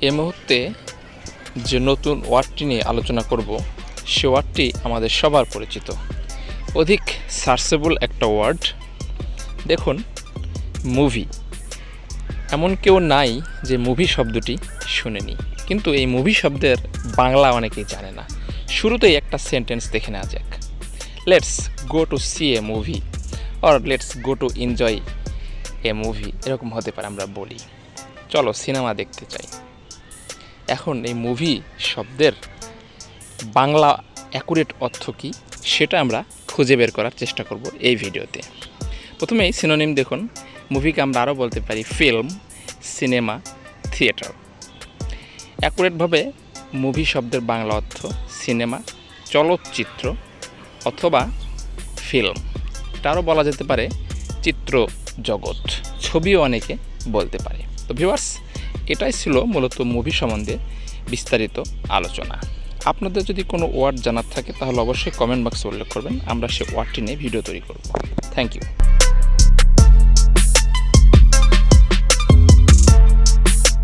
এই মুহূর্তে যে নতুন ওয়ার্ডটি নিয়ে আলোচনা করব সে ওয়ার্ডটি আমাদের সবার পরিচিত, অধিক সার্চেবল একটা ওয়ার্ড। দেখুন, মুভি। এমন কেউ নাই যে মুভি শব্দটি শুনেনি, কিন্তু এই মুভি শব্দের বাংলা অনেকেই জানে না। শুরুতেই একটা সেন্টেন্স দেখে নেওয়া যাক। Let's go to see a movie or let's go to enjoy a movie, এরকম হতে পারে। আমরা বলি চলো সিনেমা দেখতে চাই। এখন এই মুভি শব্দের বাংলা অ্যাকুরেট অর্থ কী সেটা আমরা খুঁজে বের করার চেষ্টা করব এই ভিডিওতে। প্রথমেই সিনোনিম দেখুন। মুভিকে আমরা আরও বলতে পারি ফিল্ম, সিনেমা, থিয়েটার। অ্যাকুরেটভাবে মুভি শব্দের বাংলা অর্থ সিনেমা, চলচ্চিত্র অথবা ফিল্ম। এটা আরও বলা যেতে পারে চিত্র জগৎ, ছবিও অনেকে বলতে পারে। তো ভিউয়ার্স, এটাই ছিল মূলত মুভি সম্বন্ধে বিস্তারিত আলোচনা। আপনাদের যদি কোনো ওয়ার্ড জানার থাকে তাহলে অবশ্যই কমেন্ট বক্সে উল্লেখ করবেন, আমরা সে ওয়ার্ডটি নিয়ে ভিডিও তৈরি করব। Thank you.